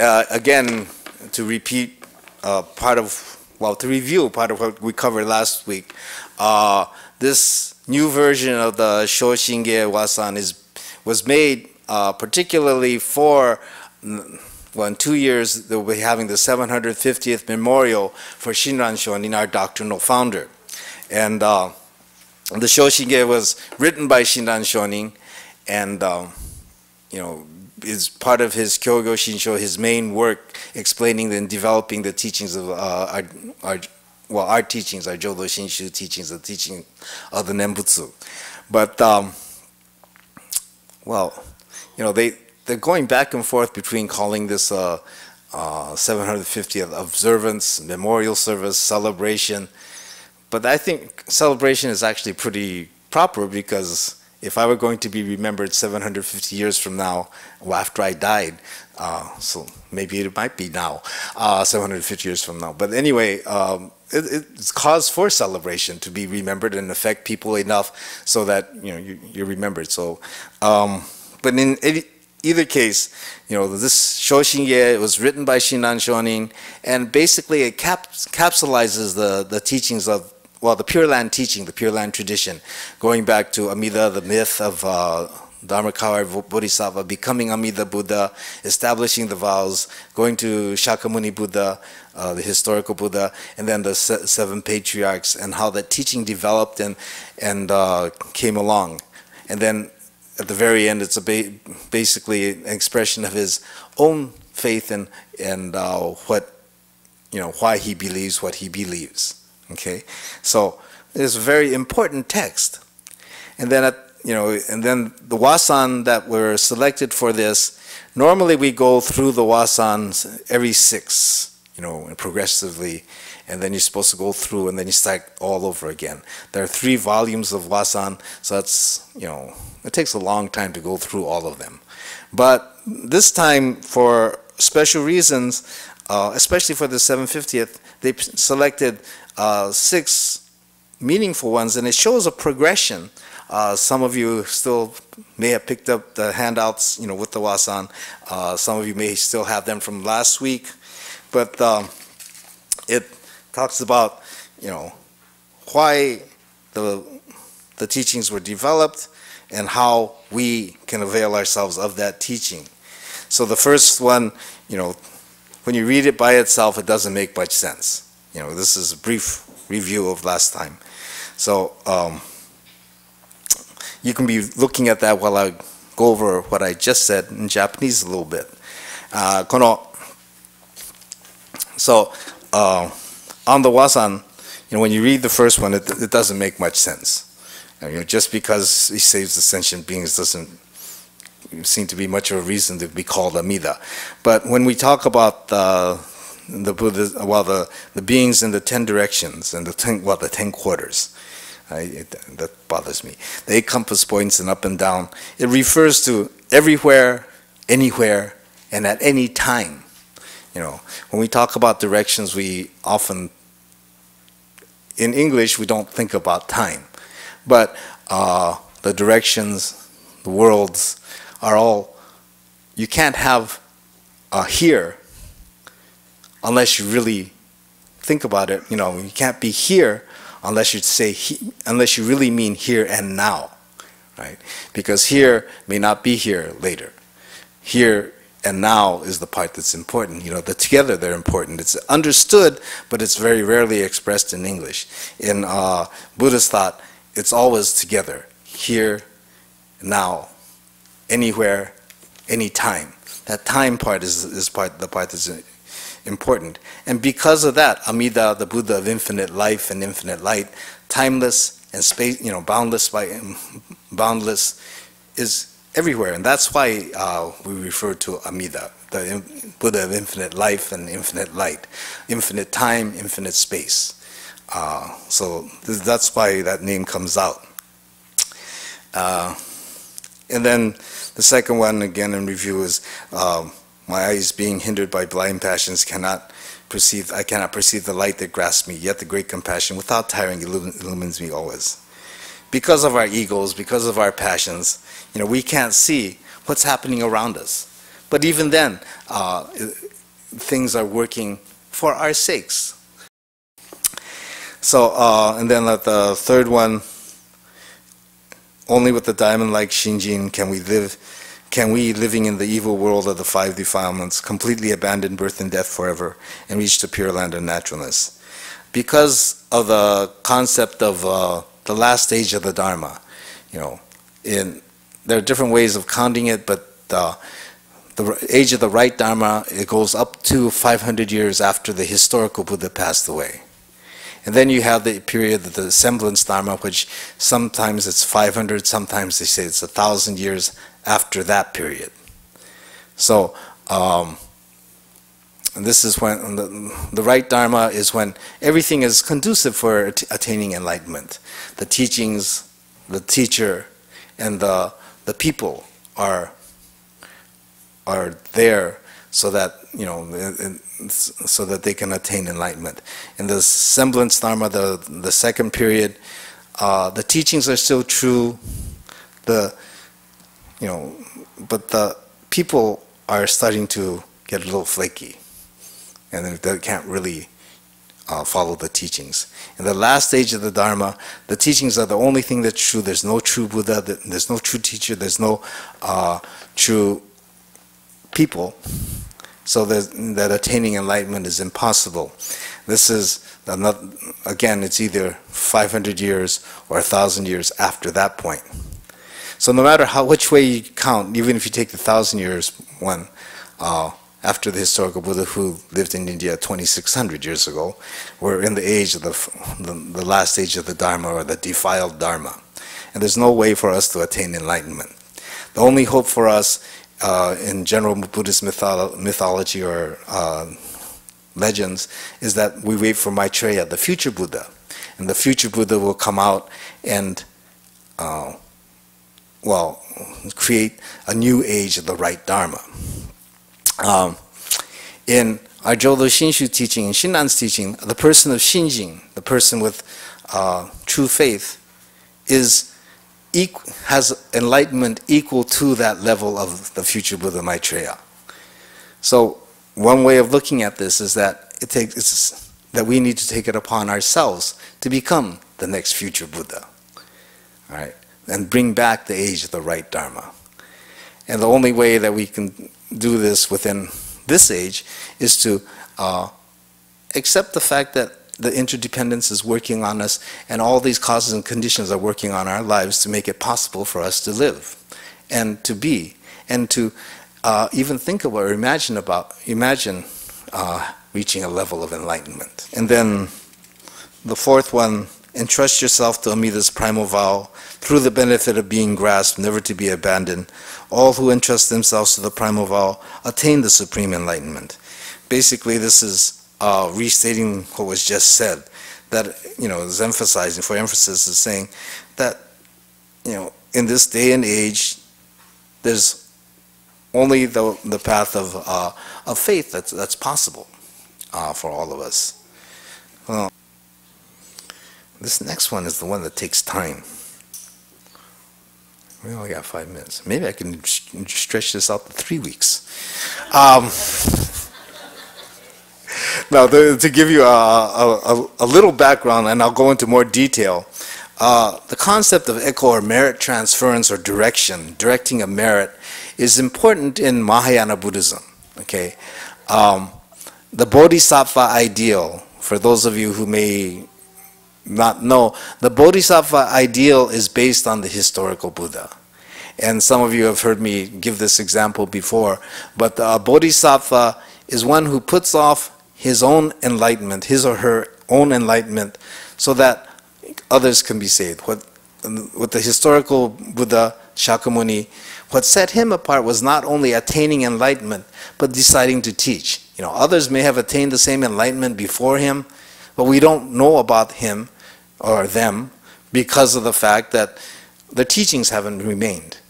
again, to repeat to review part of what we covered last week, this new version of the Shoshinge Wasan was made particularly for, well, in 2 years they'll be having the 750th memorial for Shinran Shonin, our doctrinal founder. And the Shoshinge was written by Shinran Shonin, and is part of his Kyogyo Shinsho, his main work explaining and developing the teachings of our teachings, our Jodo Shinshu teachings, the teaching of the Nembutsu. But they're going back and forth between calling this 750th observance, memorial service, celebration. But I think celebration is actually pretty proper, because if I were going to be remembered 750 years from now, after I died, so maybe it might be now, 750 years from now. But anyway, it's cause for celebration to be remembered and affect people enough so that you're remembered. So, but in either case, this Shoshinge was written by Shinran Shonin, and basically it capsulizes the teachings of, well, the Pure Land teaching, the Pure Land tradition, going back to Amida, the myth of Dharmakara Bodhisattva, becoming Amida Buddha, establishing the vows, going to Shakyamuni Buddha, the historical Buddha, and then the seven patriarchs, and how that teaching developed and came along. And then at the very end, it's basically an expression of his own faith and why he believes what he believes. Okay, so it's a very important text. And then and then the Wasan that were selected for this, normally we go through the Wasans every 6, and progressively, and then you're supposed to go through and then you start all over again. There are 3 volumes of Wasan, so that's, it takes a long time to go through all of them. But this time, for special reasons, especially for the 750th, they selected 6 meaningful ones, and it shows a progression. Some of you still may have picked up the handouts, with the Wasan. Some of you may still have them from last week, but it talks about, why the teachings were developed and how we can avail ourselves of that teaching. So the first one, when you read it by itself, it doesn't make much sense. This is a brief review of last time. So you can be looking at that while I go over what I just said in Japanese a little bit. So on the Wasan, when you read the first one, it doesn't make much sense. Just because he saves the sentient beings doesn't seem to be much of a reason to be called Amida. But when we talk about the Buddha, the beings in the 10 directions and the 10 quarters, that bothers me. The 8 compass points and up and down. It refers to everywhere, anywhere, and at any time. When we talk about directions, we often, in English, we don't think about time. But the directions, the worlds, are all, you can't have here unless you really think about it. You can't be here unless you say unless you really mean here and now, right? Because here may not be here later. Here and now is the part that's important. Together they're important. It's understood, but it's very rarely expressed in English. In Buddhist thought, it's always together. Here, now, anywhere, anytime. That time part is the part that's important. And because of that, Amida, the Buddha of infinite life and infinite light, timeless and space, boundless, is everywhere. And that's why we refer to Amida, the Buddha of infinite life and infinite light, infinite time, infinite space. So that's why that name comes out. And then the second one, again in review, is my eyes being hindered by blind passions I cannot perceive the light that grasps me, yet the great compassion without tiring illumines me always. Because of our egos, because of our passions, we can't see what's happening around us. But even then, things are working for our sakes. So, and then the third one, only with the diamond-like Shinjin can we, living in the evil world of the five defilements, completely abandon birth and death forever and reach the pure land of naturalness. Because of the concept of the last stage of the Dharma, there are different ways of counting it, but the age of the right Dharma, it goes up to 500 years after the historical Buddha passed away. And then you have the period of the semblance Dharma, which sometimes it's 500, sometimes they say it's 1,000 years after that period. So, and this is when the right Dharma is when everything is conducive for attaining enlightenment. The teachings, the teacher, and the people are there so that so that they can attain enlightenment. In the semblance Dharma, the second period, the teachings are still true. But the people are starting to get a little flaky, and they can't really follow the teachings. In the last stage of the Dharma, the teachings are the only thing that's true. There's no true Buddha, there's no true teacher, there's no true people. So that attaining enlightenment is impossible. This is, again, it's either 500 years or 1,000 years after that point. So no matter which way you count, even if you take the 1,000 years one, after the historical Buddha who lived in India 2,600 years ago, we're in the age of the last age of the Dharma, or the defiled Dharma. And there's no way for us to attain enlightenment. The only hope for us in general Buddhist mythology or legends is that we wait for Maitreya, the future Buddha. And the future Buddha will come out and create a new age of the right Dharma. In our Jodo Shinshu teaching, in Shinran's teaching, the person of Shinjin, the person with true faith, has enlightenment equal to that level of the future Buddha Maitreya. So one way of looking at this is that that we need to take it upon ourselves to become the next future Buddha, all right, and bring back the age of the right Dharma. And the only way that we can do this within this age is to accept the fact that the interdependence is working on us, and all these causes and conditions are working on our lives to make it possible for us to live and to be, and to even think about or imagine reaching a level of enlightenment. And then the fourth one, entrust yourself to Amida's primal vow through the benefit of being grasped, never to be abandoned. All who entrust themselves to the primal vow attain the supreme enlightenment. Basically, this is restating what was just said, that is emphasizing, for emphasis, is saying that in this day and age, there's only the path of faith that's possible for all of us. Well, this next one is the one that takes time. We only got 5 minutes. Maybe I can stretch this out to 3 weeks. Now, to give you a little background, and I'll go into more detail, the concept of echo or merit transference or directing a merit, is important in Mahayana Buddhism. Okay, the Bodhisattva ideal, for those of you who may not know, the Bodhisattva ideal is based on the historical Buddha. And some of you have heard me give this example before, but the Bodhisattva is one who puts off his own enlightenment, his or her own enlightenment, so that others can be saved. With the historical Buddha, Shakyamuni, what set him apart was not only attaining enlightenment, but deciding to teach. Others may have attained the same enlightenment before him, but we don't know about him or them because of the fact that the teachings haven't remained.